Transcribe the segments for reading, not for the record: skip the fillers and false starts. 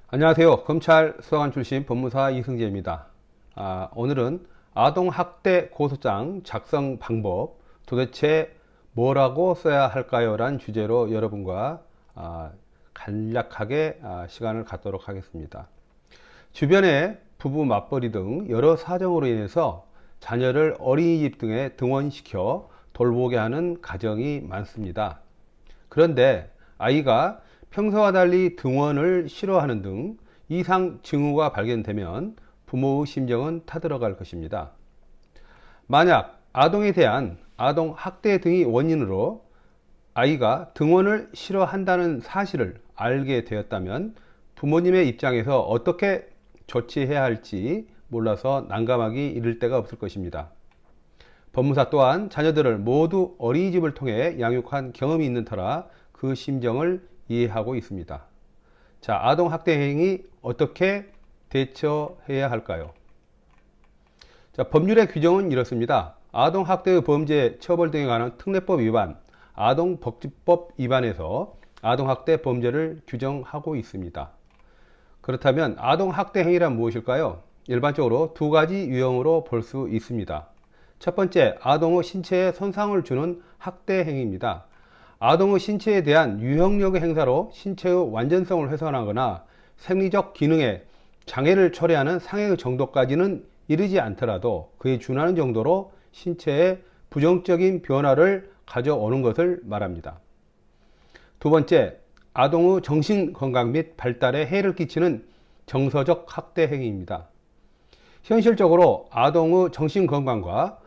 안녕하세요. 검찰 수사관 출신 법무사 이승재입니다. 오늘은 아동학대 고소장 작성 방법 도대체 뭐라고 써야 할까요? 라는 주제로 여러분과 간략하게 시간을 갖도록 하겠습니다. 주변에 부부 맞벌이 등 여러 사정으로 인해서 자녀를 어린이집 등에 등원시켜 돌보게 하는 가정이 많습니다. 그런데 아이가 평소와 달리 등원을 싫어하는 등 이상 징후가 발견되면 부모의 심정은 타들어갈 것입니다. 만약 아동에 대한 아동 학대 등이 원인으로 아이가 등원을 싫어한다는 사실을 알게 되었다면 부모님의 입장에서 어떻게 조치해야 할지 몰라서 난감하기 이를 데가 없을 것입니다. 법무사 또한 자녀들을 모두 어린이집을 통해 양육한 경험이 있는 터라 그 심정을 이해하고 있습니다. 자, 아동학대 행위 어떻게 대처해야 할까요? 자, 법률의 규정은 이렇습니다. 아동학대의 범죄 처벌 등에 관한 특례법 위반, 아동복지법 위반에서 아동학대 범죄를 규정하고 있습니다. 그렇다면 아동학대 행위란 무엇일까요? 일반적으로 두 가지 유형으로 볼 수 있습니다. 첫 번째, 아동의 신체에 손상을 주는 학대 행위입니다. 아동의 신체에 대한 유형력의 행사로 신체의 완전성을 훼손하거나 생리적 기능에 장애를 초래하는 상해의 정도까지는 이르지 않더라도 그에 준하는 정도로 신체에 부정적인 변화를 가져오는 것을 말합니다. 두 번째, 아동의 정신건강 및 발달에 해를 끼치는 정서적 학대 행위입니다. 현실적으로 아동의 정신건강과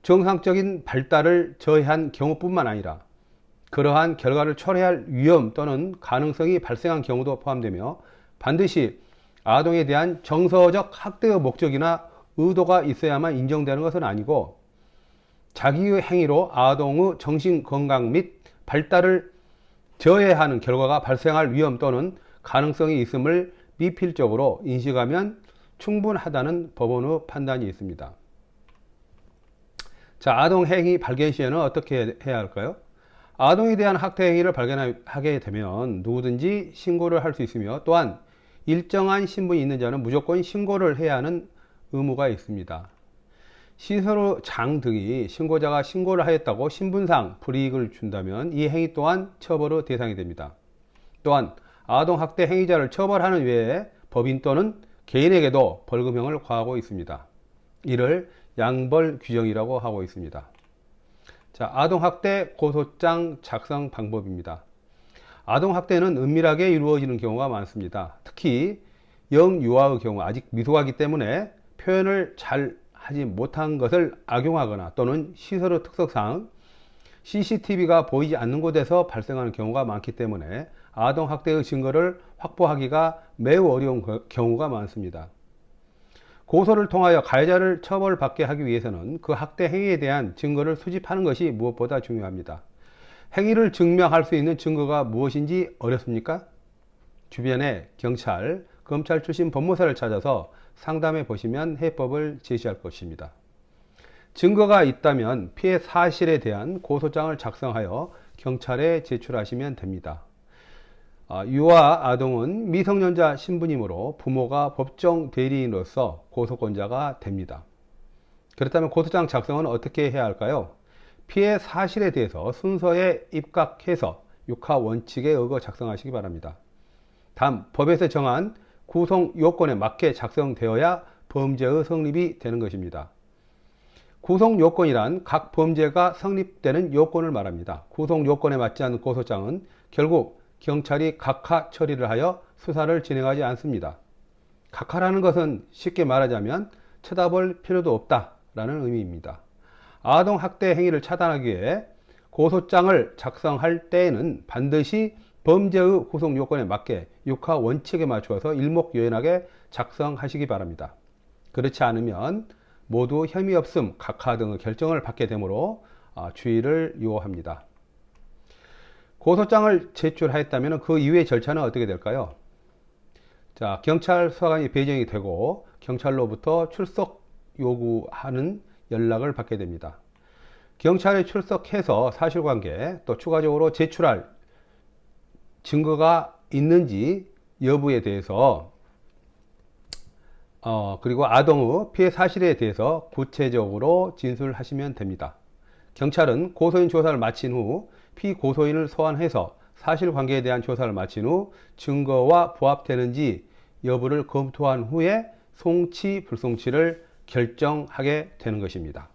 정상적인 발달을 저해한 경우뿐만 아니라 그러한 결과를 초래할 위험 또는 가능성이 발생한 경우도 포함되며 반드시 아동에 대한 정서적 학대의 목적이나 의도가 있어야만 인정되는 것은 아니고 자기의 행위로 아동의 정신건강 및 발달을 저해하는 결과가 발생할 위험 또는 가능성이 있음을 미필적으로 인식하면 충분하다는 법원의 판단이 있습니다. 자, 아동 행위 발견 시에는 어떻게 해야 할까요? 아동에 대한 학대 행위를 발견하게 되면 누구든지 신고를 할 수 있으며 또한 일정한 신분이 있는 자는 무조건 신고를 해야 하는 의무가 있습니다. 시설장 등이 신고자가 신고를 하였다고 신분상 불이익을 준다면 이 행위 또한 처벌의 대상이 됩니다. 또한 아동학대 행위자를 처벌하는 외에 법인 또는 개인에게도 벌금형을 과하고 있습니다. 이를 양벌 규정이라고 하고 있습니다. 자, 아동학대 고소장 작성 방법입니다. 아동학대는 은밀하게 이루어지는 경우가 많습니다. 특히 영유아의 경우 아직 미소하기 때문에 표현을 잘 하지 못한 것을 악용하거나 또는 시설의 특성상 CCTV가 보이지 않는 곳에서 발생하는 경우가 많기 때문에 아동학대의 증거를 확보하기가 매우 어려운 경우가 많습니다. 고소를 통하여 가해자를 처벌받게 하기 위해서는 그 학대 행위에 대한 증거를 수집하는 것이 무엇보다 중요합니다. 행위를 증명할 수 있는 증거가 무엇인지 어렵습니까? 주변에 경찰, 검찰 출신 법무사를 찾아서 상담해 보시면 해법을 제시할 것입니다. 증거가 있다면 피해 사실에 대한 고소장을 작성하여 경찰에 제출하시면 됩니다. 유아 아동은 미성년자 신분이므로 부모가 법정 대리인으로서 고소권자가 됩니다. 그렇다면 고소장 작성은 어떻게 해야 할까요? 피해 사실에 대해서 순서에 입각해서 육하 원칙에 의거 작성하시기 바랍니다. 다음, 법에서 정한 구성 요건에 맞게 작성되어야 범죄의 성립이 되는 것입니다. 구성 요건이란 각 범죄가 성립되는 요건을 말합니다. 구성 요건에 맞지 않는 고소장은 결국 경찰이 각하 처리를 하여 수사를 진행하지 않습니다. 각하라는 것은 쉽게 말하자면 쳐다볼 필요도 없다라는 의미입니다. 아동학대 행위를 차단하기 위해 고소장을 작성할 때에는 반드시 범죄의 구성 요건에 맞게 육하 원칙에 맞추어서 일목요연하게 작성하시기 바랍니다. 그렇지 않으면 모두 혐의 없음, 각하 등의 결정을 받게 되므로 주의를 요합니다. 고소장을 제출하였다면 그 이후의 절차는 어떻게 될까요? 자, 경찰 수사관이 배정이 되고 경찰로부터 출석 요구하는 연락을 받게 됩니다. 경찰에 출석해서 사실관계 또 추가적으로 제출할 증거가 있는지 여부에 대해서 그리고 아동의 피해 사실에 대해서 구체적으로 진술하시면 됩니다. 경찰은 고소인 조사를 마친 후 피고소인을 소환해서 사실관계에 대한 조사를 마친 후 증거와 부합되는지 여부를 검토한 후에 송치, 불송치를 결정하게 되는 것입니다.